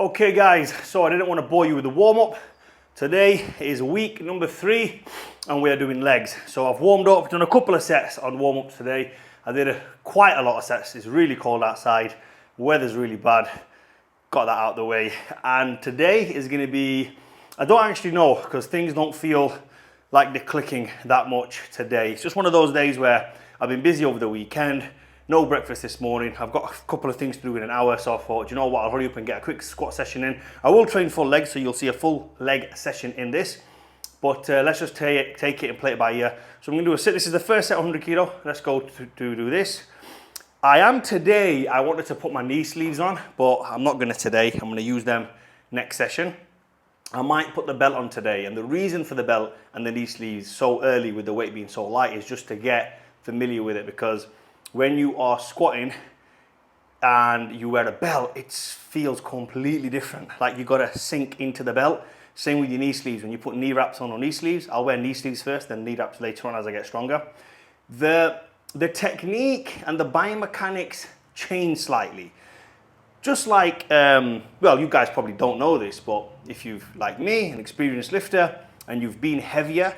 Okay guys, so I didn't want to bore you with the warm-up. Today is week number 3 and we are doing legs. So I've warmed up, done a couple of sets on warm-ups today. I did quite a lot of sets. It's really cold outside, weather's really bad. Got that out of the way. And today is going to be, I don't actually know because things don't feel like they're clicking that much today. It's just one of those days where I've been busy over the weekend. No breakfast this morning. I've got a couple of things to do in an hour, so I thought, you know what, I'll hurry up and get a quick squat session in. I will train full legs, so you'll see a full leg session in this. But let's just take it and play it by ear. So I'm going to do a sit. This is the first set of 100 kilo. Let's go to do this. I wanted to put my knee sleeves on, but I'm not going to today. I'm going to use them next session. I might put the belt on today, and the reason for the belt and the knee sleeves so early with the weight being so light is just to get familiar with it, because when you are squatting and you wear a belt, it feels completely different. Like you got to sink into the belt. Same with your knee sleeves. When you put knee wraps on or knee sleeves, I'll wear knee sleeves first, then knee wraps later on as I get stronger. The technique and the biomechanics change slightly. Just like, well, you guys probably don't know this, but if you've, like me, an experienced lifter, and you've been heavier,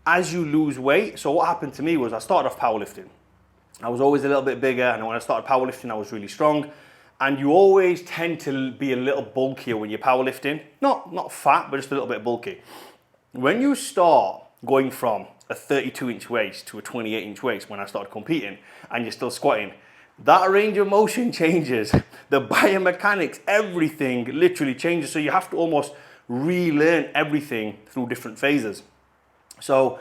as you lose weight, so what happened to me was I started off powerlifting. I was always a little bit bigger, and when I started powerlifting, I was really strong. And you always tend to be a little bulkier when you're powerlifting. Not fat, but just a little bit bulky. When you start going from a 32-inch waist to a 28-inch waist when I started competing, and you're still squatting, that range of motion changes. The biomechanics, everything literally changes. So you have to almost relearn everything through different phases. So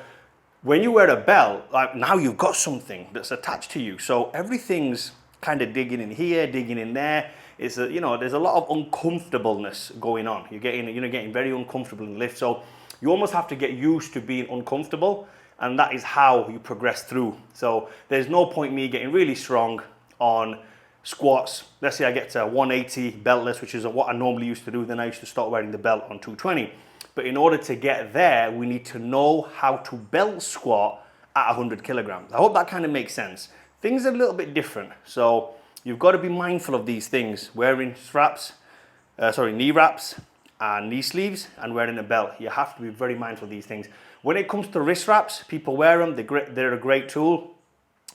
when you wear a belt, like now you've got something that's attached to you. So everything's kind of digging in here, digging in there. It's a, there's a lot of uncomfortableness going on. You're getting very uncomfortable in the lift. So you almost have to get used to being uncomfortable, and that is how you progress through. So there's no point me getting really strong on squats. Let's say I get to 180 beltless, which is what I normally used to do. Then I used to start wearing the belt on 220. But in order to get there, we need to know how to belt squat at 100 kilograms. I hope that kind of makes sense. Things are a little bit different. So you've got to be mindful of these things. Wearing knee wraps and knee sleeves and wearing a belt. You have to be very mindful of these things. When it comes to wrist wraps, people wear them. They're a great tool.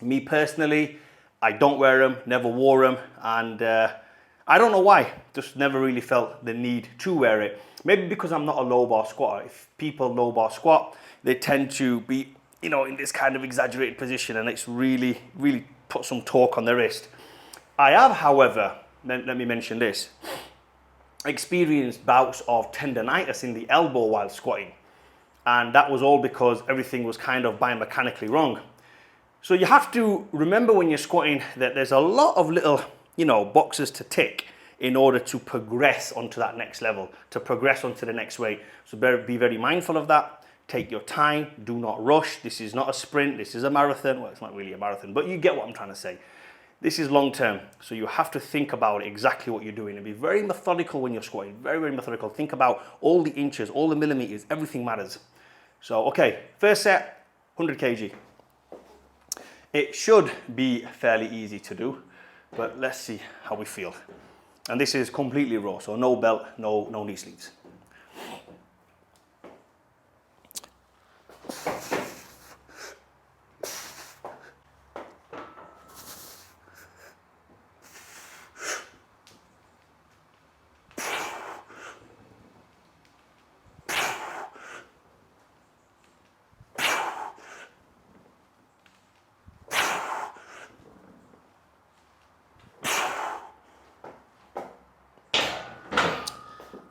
Me personally, I don't wear them, never wore them. And I don't know why. Just never really felt the need to wear it. Maybe because I'm not a low bar squatter. If people low bar squat, they tend to be, in this kind of exaggerated position, and it's really, really put some torque on the wrist. I have, however, let me mention this, experienced bouts of tendonitis in the elbow while squatting. And that was all because everything was kind of biomechanically wrong. So you have to remember when you're squatting that there's a lot of little, boxes to tick in order to progress onto that next level, to progress onto the next weight. So be very mindful of that. Take your time, do not rush. This is not a sprint, this is a marathon. Well, it's not really a marathon, but you get what I'm trying to say. This is long term, so you have to think about exactly what you're doing and be very methodical when you're squatting, very, very methodical. Think about all the inches, all the millimeters, everything matters. So, okay, first set, 100 kg. It should be fairly easy to do, but let's see how we feel. And this is completely raw, so no belt, no knee sleeves.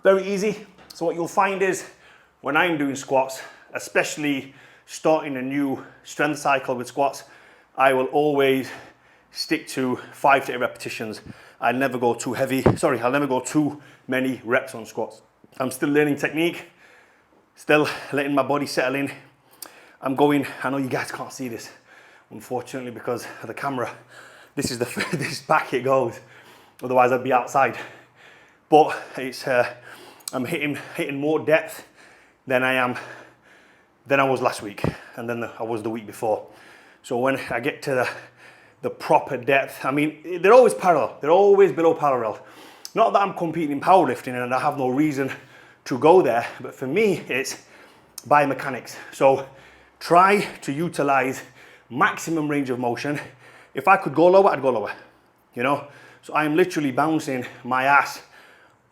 Very easy. So what you'll find is when I'm doing squats, especially starting a new strength cycle with squats, I will always stick to 5 to 8 repetitions. I'll never go too heavy. I'll never go too many reps on squats. I'm still learning technique, still letting my body settle in. I know you guys can't see this, unfortunately, because of the camera. This is the furthest back it goes. Otherwise I'd be outside. But it's, I'm hitting more depth than I was last week, and then I was the week before. So when I get to the proper depth, I mean, they're always parallel. They're always below parallel. Not that I'm competing in powerlifting and I have no reason to go there, but for me, it's biomechanics. So try to utilize maximum range of motion. If I could go lower, I'd go lower, you know? So I'm literally bouncing my ass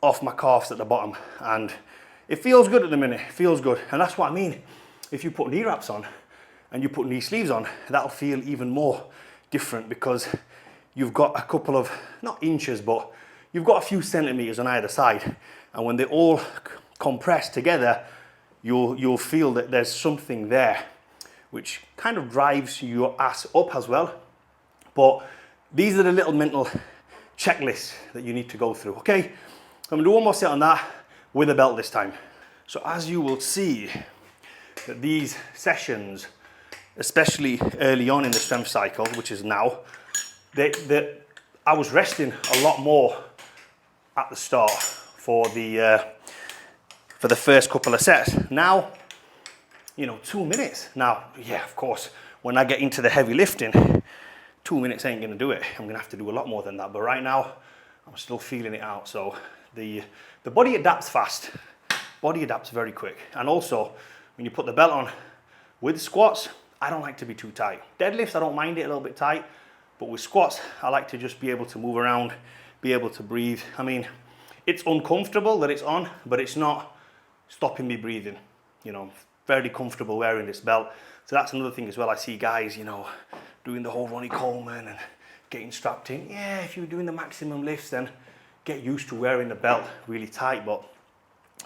off my calves at the bottom, and it feels good at the minute, it feels good. And that's what I mean. If you put knee wraps on and you put knee sleeves on, that'll feel even more different because you've got a couple of, not inches, but you've got a few centimeters on either side. And when they all compress together, you'll feel that there's something there, which kind of drives your ass up as well. But these are the little mental checklists that you need to go through, okay? I'm gonna do one more set on that with a belt this time. So as you will see, that these sessions, especially early on in the strength cycle, which is now, I was resting a lot more at the start for the first couple of sets. Now, you know, 2 minutes. Now, yeah, of course, when I get into the heavy lifting, 2 minutes ain't gonna do it. I'm gonna have to do a lot more than that. But right now, I'm still feeling it out. So the body adapts fast. Body adapts very quick. And also, when you put the belt on with squats, I don't like to be too tight. Deadlifts, I don't mind it a little bit tight. But with squats, I like to just be able to move around, be able to breathe. I mean, it's uncomfortable that it's on, but it's not stopping me breathing. You know, very comfortable wearing this belt. So that's another thing as well. I see guys, you know, doing the whole Ronnie Coleman and getting strapped in. Yeah, if you're doing the maximum lifts, then get used to wearing the belt really tight. But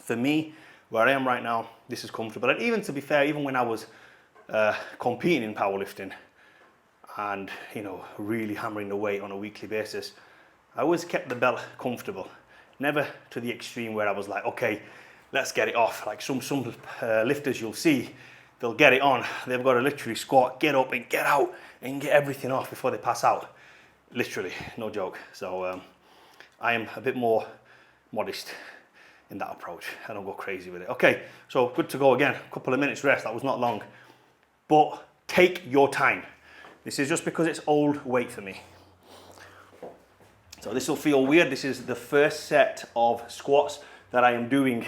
for me, where I am right now, this is comfortable. And even to be fair, even when I was competing in powerlifting and, you know, really hammering the weight on a weekly basis, I always kept the belt comfortable. Never to the extreme where I was like, okay, let's get it off. Like some lifters you'll see, they'll get it on. They've got to literally squat, get up and get out and get everything off before they pass out. Literally, no joke. So I am a bit more modest in that approach. I don't go crazy with it. Okay, so good to go again. A couple of minutes rest, that was not long. But take your time. This is just because it's old weight for me. So this will feel weird. This is the first set of squats that I am doing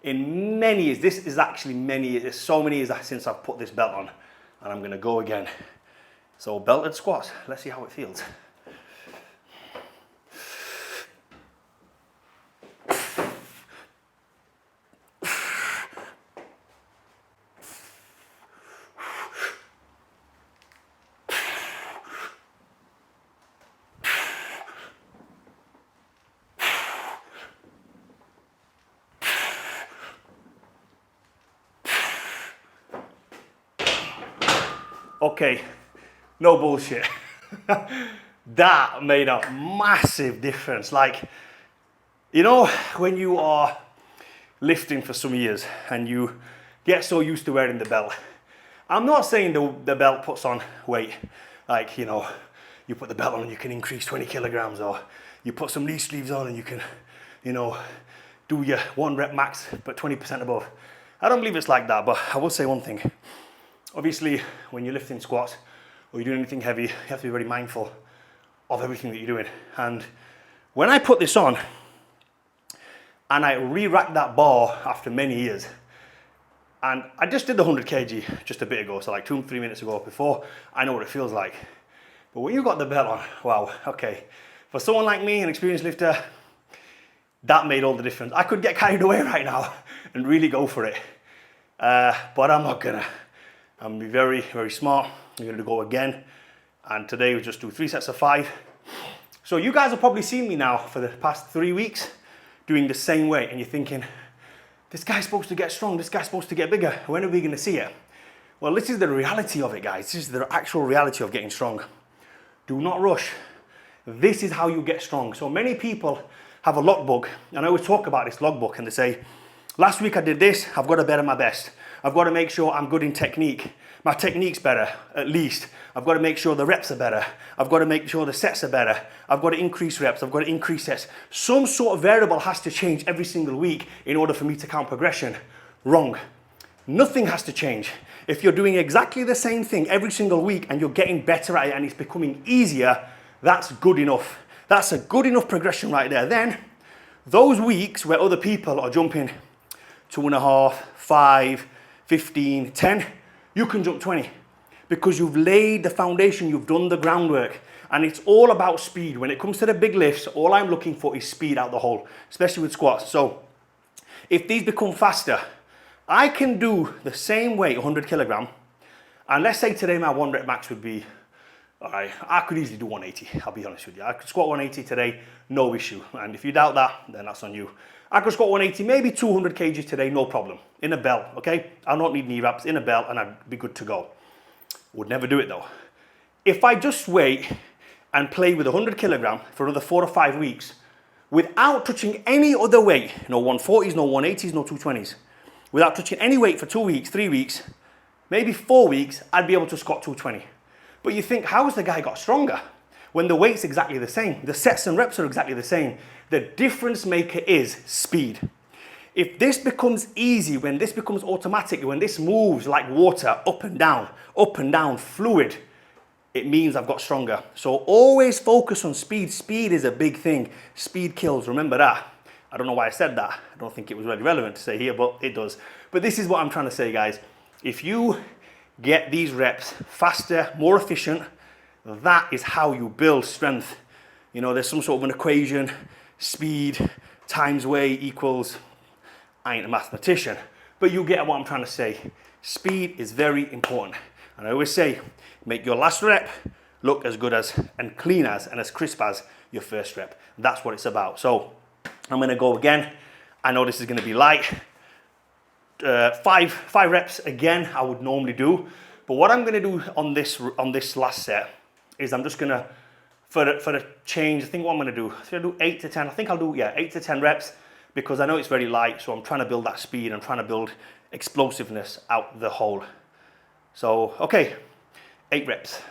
in many years. This is actually many years. There's so many years since I've put this belt on. And I'm gonna go again. So belted squats, let's see how it feels. Okay, no bullshit. That made a massive difference. Like, you know, when you are lifting for some years and you get so used to wearing the belt. I'm not saying the belt puts on weight. Like, you know, you put the belt on and you can increase 20 kilograms, or you put some knee sleeves on and you can, you know, do your 1 rep max, but 20% above. I don't believe it's like that, but I will say one thing. Obviously, when you're lifting squats or you're doing anything heavy, you have to be very mindful of everything that you're doing. And when I put this on and I re-racked that bar after many years, and I just did the 100 kg just a bit ago, so like 2 or 3 minutes ago before, I know what it feels like. But when you've got the belt on, wow, okay. For someone like me, an experienced lifter, that made all the difference. I could get carried away right now and really go for it. But I'm not gonna. I'm gonna be very, very smart. I'm gonna go again. And today we just do 3 sets of 5. So you guys have probably seen me now for the past 3 weeks doing the same weight, and you're thinking, this guy's supposed to get strong, this guy's supposed to get bigger. When are we gonna see it? Well, this is the reality of it, guys. This is the actual reality of getting strong. Do not rush. This is how you get strong. So many people have a logbook, and I always talk about this logbook, and they say, last week I did this, I've got to better my best. I've got to make sure I'm good in technique. My technique's better, at least. I've got to make sure the reps are better. I've got to make sure the sets are better. I've got to increase reps. I've got to increase sets. Some sort of variable has to change every single week in order for me to count progression. Wrong. Nothing has to change. If you're doing exactly the same thing every single week and you're getting better at it and it's becoming easier, that's good enough. That's a good enough progression right there. Then Those weeks where other people are jumping 2.5, 5, 15, 10, you can jump 20 because you've laid the foundation, you've done the groundwork, and it's all about speed. When it comes to the big lifts, all I'm looking for is speed out the hole, especially with squats. So if these become faster, I can do the same weight, 100 kilogram, and let's say today my 1 rep max would be, all right, I could easily do 180, I'll be honest with you. I could squat 180 today, no issue. And if you doubt that, then that's on you. I could squat 180, maybe 200 kg today, no problem. In a belt, okay? I don't need knee wraps, in a belt, and I'd be good to go. Would never do it though. If I just wait and play with 100 kilogram for another 4 or 5 weeks, without touching any other weight, no 140s, no 180s, no 220s, without touching any weight for 2 weeks, 3 weeks, maybe 4 weeks, I'd be able to squat 220. But you think, how has the guy got stronger? When the weight's exactly the same, the sets and reps are exactly the same. The difference maker is speed. If this becomes easy, when this becomes automatic, when this moves like water up and down, fluid, it means I've got stronger. So always focus on speed. Speed is a big thing. Speed kills, remember that. I don't know why I said that. I don't think it was really relevant to say here, but it does. But this is what I'm trying to say, guys. If you get these reps faster, more efficient, that is how you build strength. You know, there's some sort of an equation, speed times weight equals, I ain't a mathematician, but you get what I'm trying to say. Speed is very important. And I always say, make your last rep look as good as, and clean as, and as crisp as your first rep. That's what it's about. So I'm gonna go again. I know this is gonna be light. 5 reps again, I would normally do. But what I'm gonna do on this last set is I'm just gonna, for the change, I think what I'm gonna do, should I do 8 to 10? I think I'll do, 8 to 10 reps, because I know it's very light, so I'm trying to build that speed, I'm trying to build explosiveness out the hole. So, okay, 8 reps.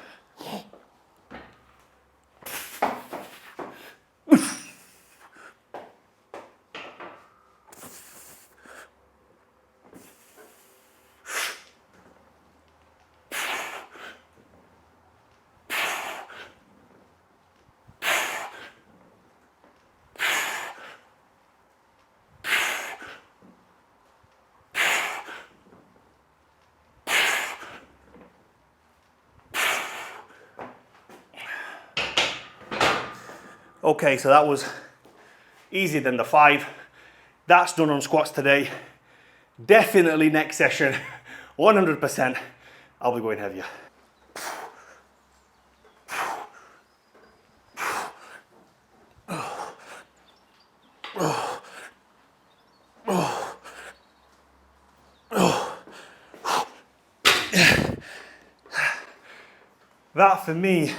Okay, so that was easier than the 5. That's done on squats today. Definitely next session, 100%, I'll be going heavier. That for me,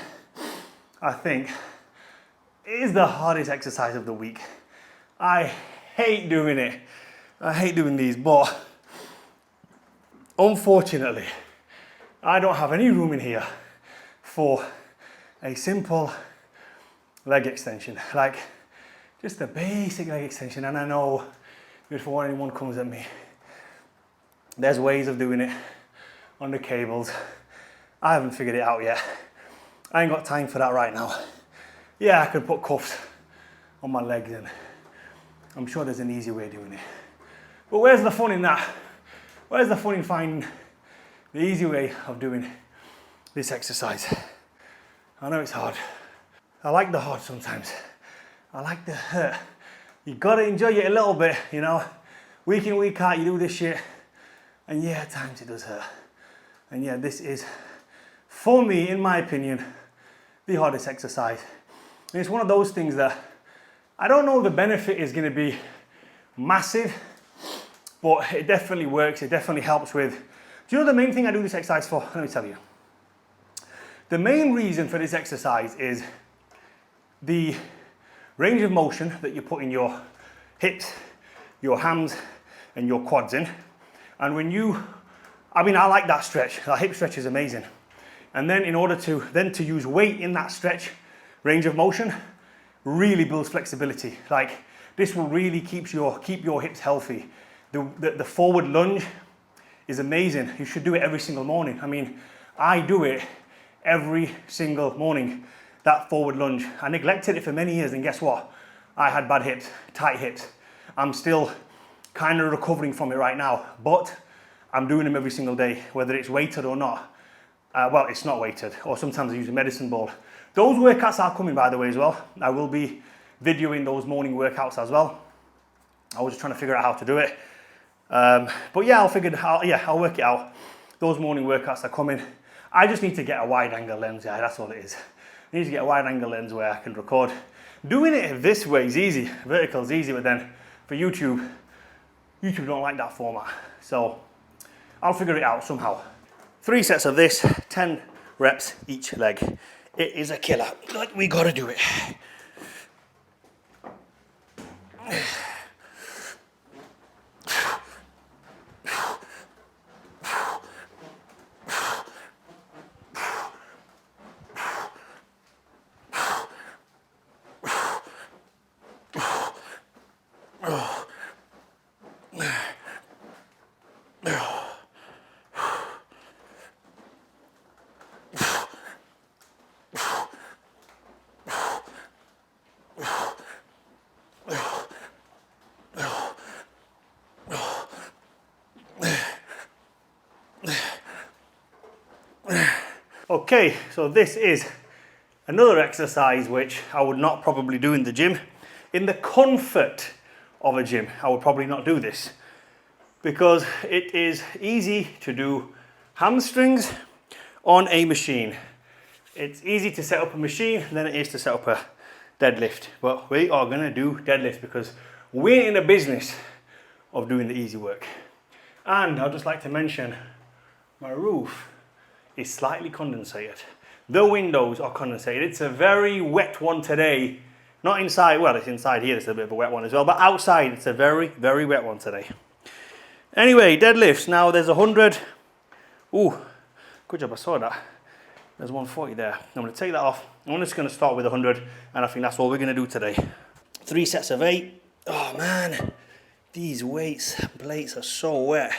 I think, is the hardest exercise of the week. I hate doing it. I hate doing these, but unfortunately, I don't have any room in here for a simple leg extension, like just a basic leg extension. And I know before anyone comes at me, there's ways of doing it on the cables. I haven't figured it out yet. I ain't got time for that right now. Yeah, I could put cuffs on my legs, and I'm sure there's an easy way of doing it. But where's the fun in that? Where's the fun in finding the easy way of doing this exercise? I know it's hard. I like the hard sometimes. I like the hurt. You gotta enjoy it a little bit, you know. Week in, week out, you do this shit, and yeah, at times it does hurt. And yeah, this is, for me, in my opinion, the hardest exercise. And it's one of those things that I don't know the benefit is going to be massive, but it definitely works. It definitely helps with. Do you know the main thing I do this exercise for? Let me tell you. The main reason for this exercise is the range of motion that you put in your hips, your hams, and your quads in. And when you, I like that stretch. That hip stretch is amazing. And then in order to use weight in that stretch, range of motion really builds flexibility. Like this will really keep your hips healthy. The forward lunge is amazing. You should do it every single morning. I mean, I do it every single morning, that forward lunge. I neglected it for many years, and guess what? I had bad hips, tight hips. I'm still kind of recovering from it right now, but I'm doing them every single day, whether it's weighted or not. Well, it's not weighted, or sometimes I use a medicine ball. Those workouts are coming, by the way, as well. I will be videoing those morning workouts as well. I was just trying to figure out how to do it. But yeah, I'll work it out. Those morning workouts are coming. I just need to get a wide angle lens, yeah, that's all it is. I need to get a wide angle lens where I can record. Doing it this way is easy, vertical is easy, but then for YouTube don't like that format. So I'll figure it out somehow. 3 sets of this, 10 reps each leg. It is a killer, but we gotta do it. Okay, so this is another exercise which I would not probably do in the gym. In the comfort of a gym, I would probably not do this because it is easy to do hamstrings on a machine. It's easy to set up a machine than it is to set up a deadlift. But we are gonna do deadlift because we're in a business of doing the easy work. And I'd just like to mention my roof is slightly condensated. The windows are condensated. It's a very wet one today. Not inside, well, it's inside here, it's a bit of a wet one as well, but outside it's a very, very wet one today. Anyway, deadlifts. Now there's 100. Ooh, good job, I saw that. There's 140 there. I'm gonna take that off. I'm just gonna start with 100, and I think that's all we're gonna do today. 3 sets of 8. Oh man, these weights and plates are so wet.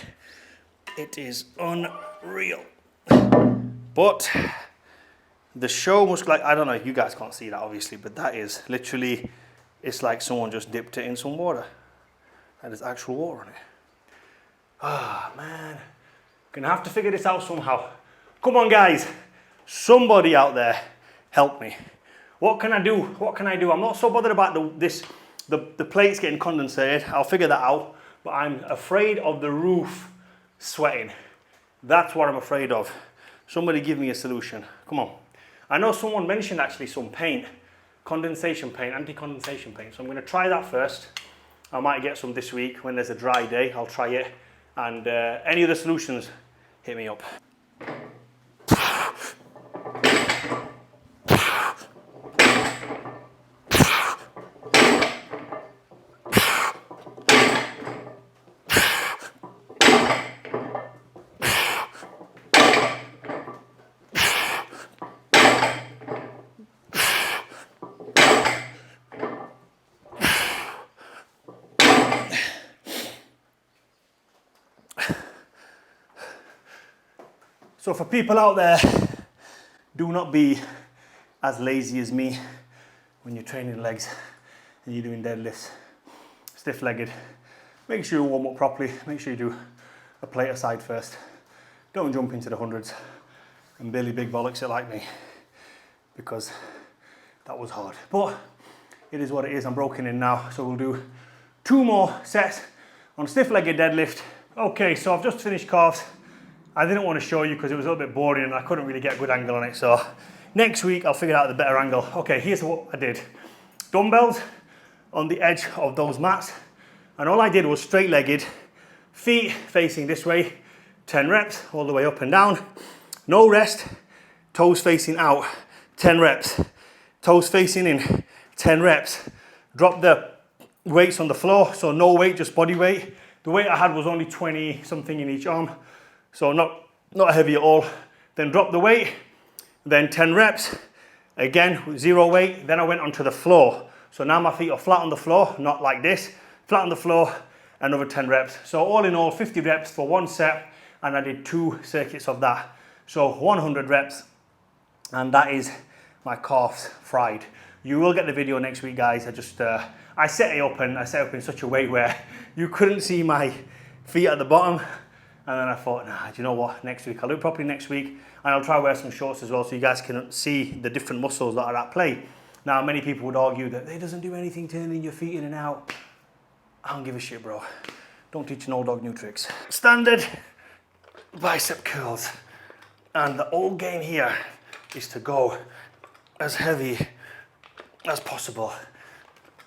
It is unreal. But the show must, like, I don't know, you guys can't see that obviously, but that is literally, it's like someone just dipped it in some water. And there's actual water on it. Ah, man. Gonna have to figure this out somehow. Come on, guys. Somebody out there, help me. What can I do? What can I do? I'm not so bothered about the plates getting condensated. I'll figure that out. But I'm afraid of the roof sweating. That's what I'm afraid of. Somebody give me a solution. Come on. I know someone mentioned actually some paint, condensation paint, anti-condensation paint. So I'm going to try that first. I might get some this week when there's a dry day. I'll try it. And any other solutions, hit me up. So for people out there, do not be as lazy as me when you're training legs and you're doing deadlifts, stiff-legged. Make sure you warm up properly. Make sure you do a plate aside first. Don't jump into the hundreds and barely big bollocks it like me, because that was hard. But it is what it is. I'm broken in now, so we'll do 2 more sets on stiff-legged deadlift. Okay, so I've just finished calves. I didn't want to show you because it was a little bit boring and I couldn't really get a good angle on it. So next week I'll figure out the better angle. Okay, here's what I did. Dumbbells on the edge of those mats. And all I did was straight-legged, feet facing this way, 10 reps all the way up and down. No rest, toes facing out, 10 reps. Toes facing in, 10 reps. Drop the weights on the floor, so no weight, just body weight. The weight I had was only 20 something in each arm. So not heavy at all. Then drop the weight, then 10 reps, again with 0 weight. Then I went onto the floor. So now my feet are flat on the floor, not like this, flat on the floor, another 10 reps. So all in all, 50 reps for 1 set, and I did 2 circuits of that. So 100 reps, and that is my calves fried. You will get the video next week, guys. I set it up in such a way where you couldn't see my feet at the bottom. And then I thought, nah, do you know what? Next week, I'll do it properly next week. And I'll try to wear some shorts as well so you guys can see the different muscles that are at play. Now, many people would argue that it doesn't do anything turning your feet in and out. I don't give a shit, bro. Don't teach an old dog new tricks. Standard bicep curls. And the old game here is to go as heavy as possible.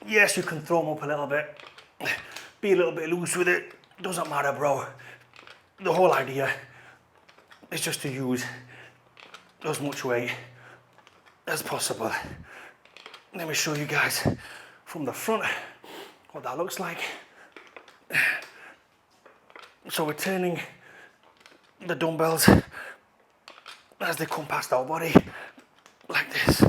Yes, you can throw them up a little bit. Be a little bit loose with it. Doesn't matter, bro. The whole idea is just to use as much weight as possible. Let me show you guys from the front what that looks like. So we're turning the dumbbells as they come past our body, like this.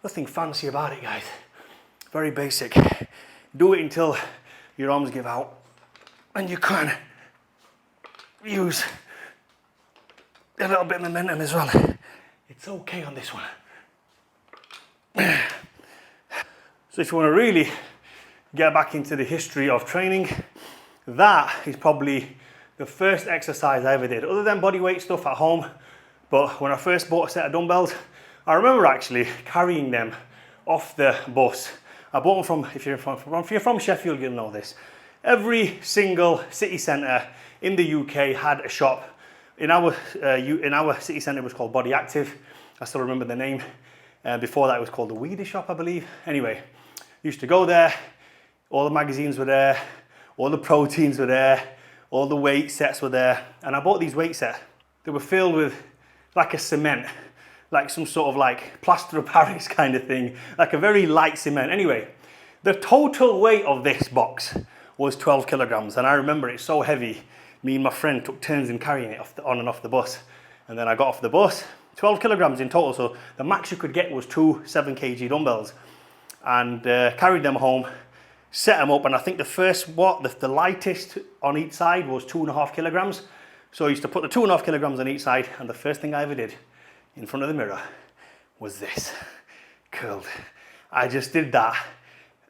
Nothing fancy about it, guys. Very basic. Do it until your arms give out. And you can use a little bit of momentum as well. It's okay on this one. So if you want to really get back into the history of training, that is probably the first exercise I ever did, other than body weight stuff at home. But when I first bought a set of dumbbells, I remember actually carrying them off the bus. I bought them from, if you're from Sheffield, you'll know this. Every single city centre in the UK had a shop. In our city centre it was called Body Active. I still remember the name. Before that it was called the Weedy Shop, I believe. Anyway, used to go there. All the magazines were there. All the proteins were there. All the weight sets were there. And I bought these weight sets. They were filled with like a cement, like some sort of like plaster of Paris kind of thing, like a very light cement. Anyway, the total weight of this box was 12 kilograms. And I remember it so heavy, me and my friend took turns in carrying it on and off the bus. And then I got off the bus, 12 kilograms in total. So the max you could get was 2 7 kg dumbbells. And carried them home, set them up. And I think the lightest on each side was 2.5 kilograms. So I used to put the 2.5 kilograms on each side. And the first thing I ever did in front of the mirror was this, curled. I just did that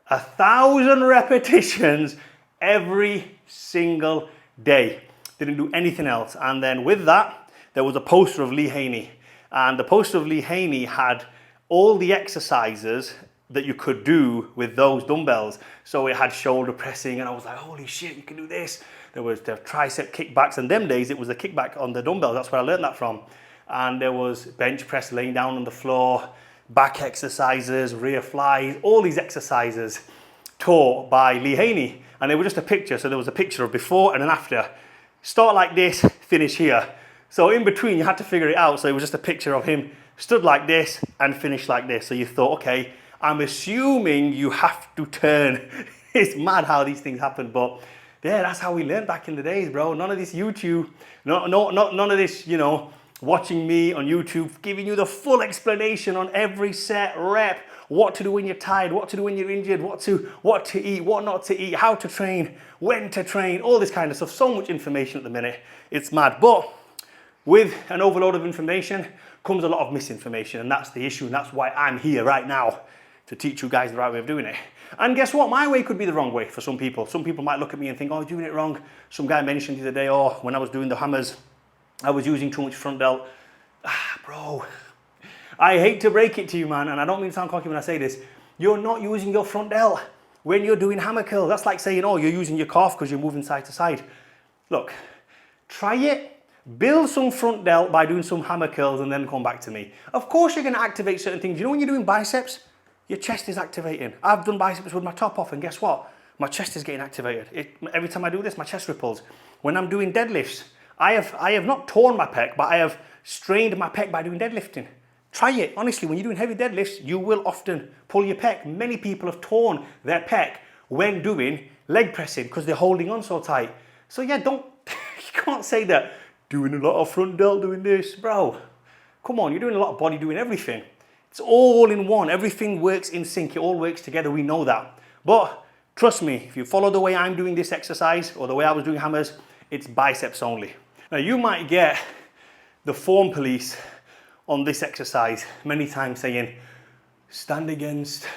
1,000 repetitions every single day. Didn't do anything else. And then with that, there was a poster of Lee Haney. And the poster of Lee Haney had all the exercises that you could do with those dumbbells. So it had shoulder pressing, and I was like, holy shit, you can do this. There was the tricep kickbacks, and them days it was the kickback on the dumbbells. That's where I learned that from. And there was bench press laying down on the floor, back exercises, rear flies, all these exercises taught by Lee Haney. And they were just a picture. So there was a picture of before and an after. Start like this, finish here. So in between, you had to figure it out. So it was just a picture of him stood like this and finished like this. So you thought, okay, I'm assuming you have to turn. It's mad how these things happen. But yeah, that's how we learned back in the days, bro. None of this YouTube, none of this, you know, watching me on YouTube, giving you the full explanation on every set, rep, what to do when you're tired, what to do when you're injured, what to eat, what not to eat, how to train, when to train, all this kind of stuff. So much information at the minute. It's mad. But with an overload of information comes a lot of misinformation, and that's the issue, and that's why I'm here right now to teach you guys the right way of doing it. And guess what? My way could be the wrong way for some people. Some people might look at me and think, oh, you're doing it wrong. Some guy mentioned the other day, oh, when I was doing the hammers, I was using too much front delt. Bro, I hate to break it to you, man, and I don't mean to sound cocky when I say this. You're not using your front delt when you're doing hammer curls. That's like saying, oh, you're using your calf because you're moving side to side. Look, try it. Build some front delt by doing some hammer curls and then come back to me. Of course you're going to activate certain things. You know when you're doing biceps, your chest is activating. I've done biceps with my top off, and guess what? My chest is getting activated. Every time I do this, my chest ripples. When I'm doing deadlifts, I have not torn my pec, but I have strained my pec by doing deadlifting. Try it. Honestly, when you're doing heavy deadlifts, you will often pull your pec. Many people have torn their pec when doing leg pressing because they're holding on so tight. So yeah, you can't say that doing a lot of front delt, doing this. Bro, come on, you're doing a lot of body, doing everything. It's all in one. Everything works in sync. It all works together. We know that. But trust me, if you follow the way I'm doing this exercise or the way I was doing hammers, it's biceps only. Now you might get the form police on this exercise many times saying, stand against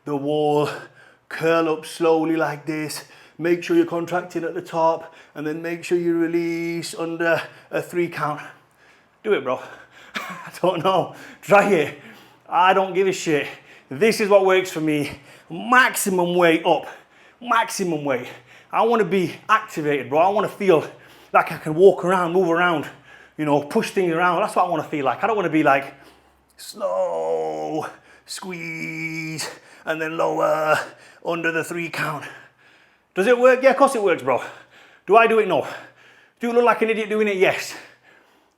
the wall, curl up slowly like this, make sure you're contracting at the top, and then make sure you release under a 3 count. Do it, bro. I don't know. Try it. I don't give a shit. This is what works for me. Maximum weight up. Maximum weight. I want to be activated, bro. I want to feel like I can walk around, move around, you know, push things around. That's what I want to feel like. I don't want to be like slow, squeeze, and then lower under the 3 count. Does it work? Yeah, of course it works, bro. Do I do it? No. Do you look like an idiot doing it? Yes.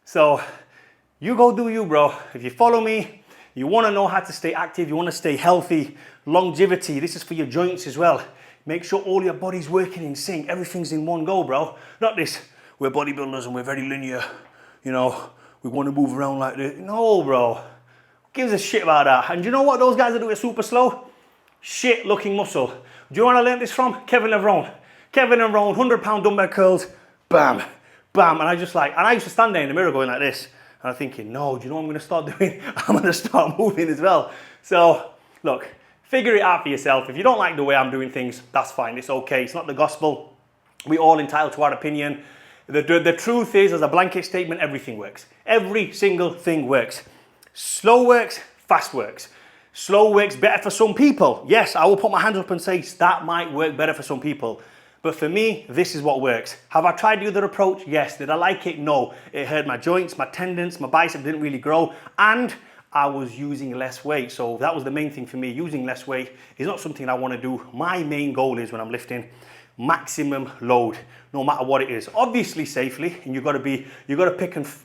So you go do you, bro. If you follow me, you want to know how to stay active, you want to stay healthy, longevity. This is for your joints as well. Make sure all your body's working in sync. Everything's in one go, bro. Not this, we're bodybuilders and we're very linear. You know, we want to move around like this. No, bro. Who gives a shit about that? And you know what? Those guys that do it super slow? Shit looking muscle. Do you know where I learned this from? Kevin Levrone. Kevin Levrone, 100-pound dumbbell curls. Bam, bam. And I used to stand there in the mirror going like this. And I'm thinking, no, do you know what I'm going to start doing? I'm going to start moving as well. So, look, figure it out for yourself. If you don't like the way I'm doing things, that's fine. It's okay. It's not the gospel. We're all entitled to our opinion. The truth is, as a blanket statement, everything works. Every single thing works. Slow works, fast works. Slow works better for some people. Yes, I will put my hands up and say that might work better for some people. But for me, this is what works. Have I tried the other approach? Yes. Did I like it? No. It hurt my joints, my tendons, my bicep didn't really grow, and I was using less weight. So that was the main thing for me. Using less weight is not something I want to do. My main goal is when I'm lifting, maximum load, no matter what it is. Obviously safely, and you got to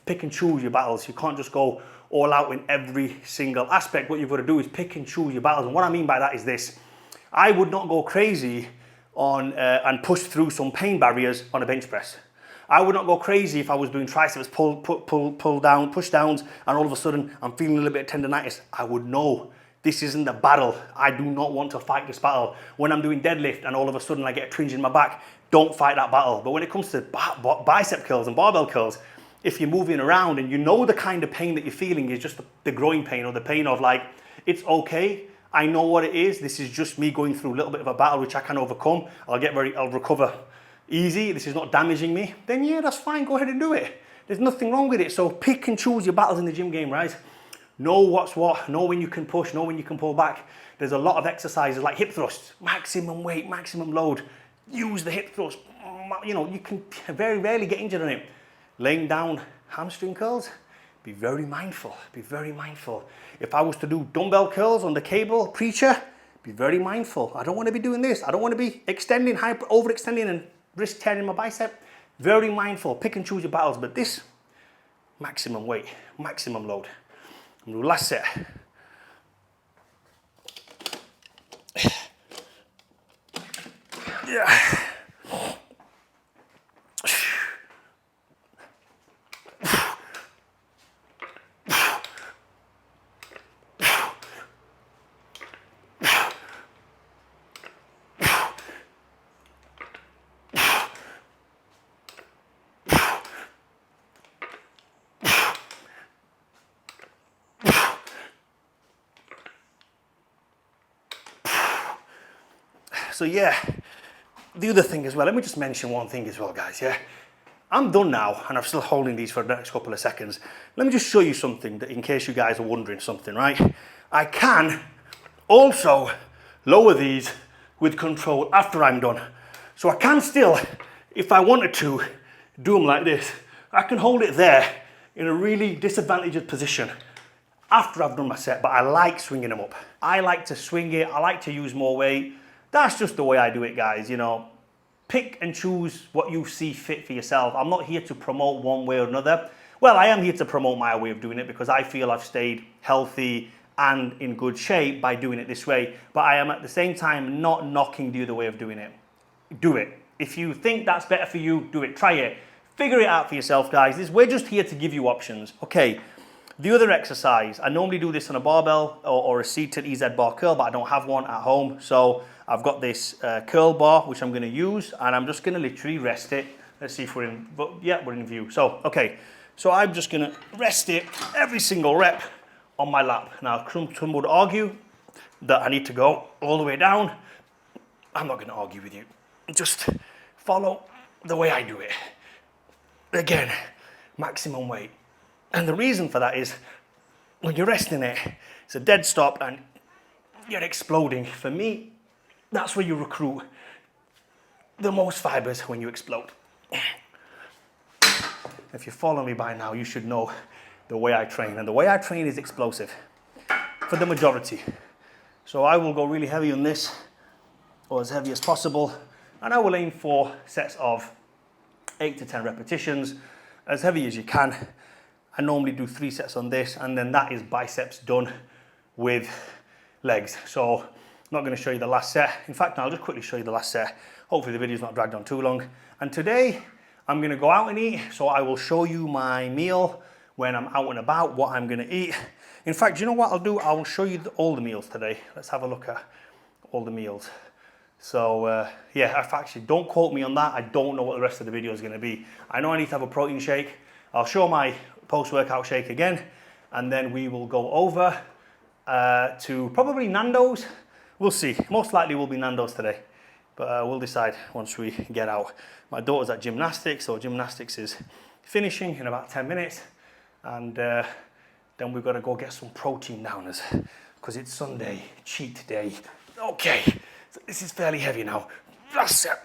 pick and choose your battles. You can't just go all out in every single aspect. What you've got to do is pick and choose your battles. And what I mean by that is this: I would not go crazy on and push through some pain barriers on a bench press. I would not go crazy if I was doing triceps pull down, push downs, and all of a sudden I'm feeling a little bit of tendonitis. I would know this isn't the battle. I do not want to fight this battle. When I'm doing deadlift and all of a sudden I get a twinge in my back, don't fight that battle. But when it comes to bicep curls and barbell curls, if you're moving around and you know the kind of pain that you're feeling is just the growing pain or the pain of like, it's okay, I know what it is. This is just me going through a little bit of a battle which I can overcome. I'll recover easy. This is not damaging me. Then yeah, that's fine. Go ahead and do it. There's nothing wrong with it. So pick and choose your battles in the gym game, right? Know what's what. Know when you can push. Know when you can pull back. There's a lot of exercises like hip thrusts. Maximum weight, maximum load. Use the hip thrust. You know, you can very rarely get injured on it. Laying down hamstring curls. Be very mindful. Be very mindful. If I was to do dumbbell curls on the cable, preacher, be very mindful. I don't want to be doing this. I don't want to be extending, overextending and risk tearing my bicep. Very mindful. Pick and choose your battles. But this, maximum weight, maximum load. I'm going to do last set. Yeah. So yeah, the other thing as well, let me just mention one thing as well, guys, yeah? I'm done now, and I'm still holding these for the next couple of seconds. Let me just show you something that in case you guys are wondering something, right? I can also lower these with control after I'm done. So I can still, if I wanted to, do them like this. I can hold it there in a really disadvantaged position after I've done my set, but I like swinging them up. I like to swing it, I like to use more weight. That's just the way I do it, guys, you know. Pick and choose what you see fit for yourself. I'm not here to promote one way or another. Well, I am here to promote my way of doing it because I feel I've stayed healthy and in good shape by doing it this way. But I am at the same time not knocking the other way of doing it. Do it. If you think that's better for you, do it. Try it. Figure it out for yourself, guys. We're just here to give you options. Okay. The other exercise, I normally do this on a barbell or a seated EZ bar curl, but I don't have one at home. So I've got this curl bar, which I'm going to use, and I'm just going to literally rest it. Let's see if we're in, yeah, we're in view. So, okay, So I'm just gonna rest it every single rep on my lap. Now, some would argue that I need to go all the way down. I'm not gonna argue with you. Just follow the way I do it. Again, maximum weight. And the reason for that is when you're resting it, it's a dead stop and you're exploding. For me, that's where you recruit the most fibers, when you explode. If you follow me by now, you should know the way I train. And the way I train is explosive for the majority. So I will go really heavy on this, or as heavy as possible. And I will aim for sets of 8 to 10 repetitions, as heavy as you can. I normally do 3 sets on this, and then that is biceps done with legs. So I'm not going to show you the last set. In fact, I'll just quickly show you the last set. Hopefully the video's not dragged on too long. And today I'm going to go out and eat, so I will show you my meal when I'm out and about, what I'm going to eat. In fact, you know what I'll do? I will show you all the meals today. Let's have a look at all the meals. So yeah, actually, don't quote me on that. I don't know what the rest of the video is going to be. I know I need to have a protein shake. I'll show my post-workout shake again, and then we will go over to probably Nando's. We'll see. Most likely will be Nando's today, but we'll decide once we get out. My daughter's at gymnastics, so gymnastics is finishing in about 10 minutes, and then we've got to go get some protein downers because it's Sunday, cheat day. Okay, so this is fairly heavy now. That's it.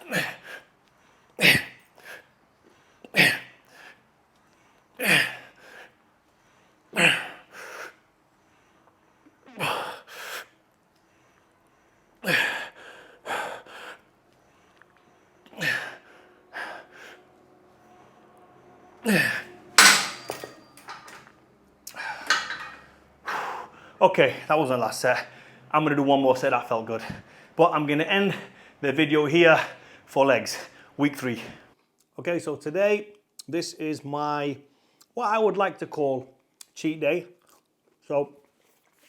Okay, that was the last set. I'm gonna do one more set, that felt good. But I'm gonna end the video here for legs, week 3. Okay, so today, this is my, what I would like to call cheat day. So,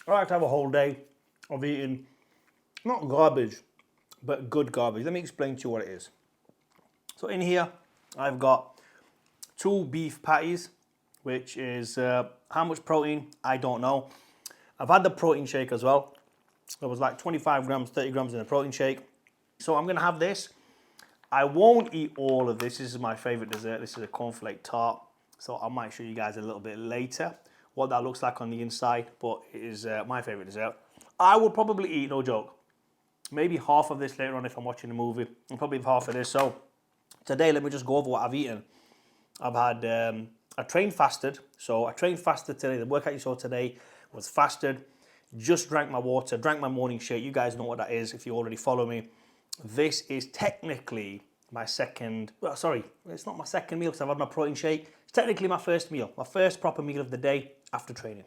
I like to have a whole day of eating, not garbage, but good garbage. Let me explain to you what it is. So in here, I've got 2 beef patties, which is how much protein, I don't know. I've had the protein shake as well. There was like 25 grams, 30 grams in the protein shake. So I'm gonna have this. I won't eat all of this. This is my favorite dessert. This is a cornflake tart. So I might show you guys a little bit later what that looks like on the inside, but it is my favorite dessert. I will probably eat, no joke, maybe half of this later on if I'm watching a movie, and probably half of this. So today, let me just go over what I've eaten. I've had, I trained fasted. So I trained fasted today. The workout you saw today was fasted. Just drank my water, drank my morning shake. You guys know what that is if you already follow me. This is technically my second, well, sorry, it's not my second meal because I've had my protein shake. It's technically my first meal, my first proper meal of the day after training.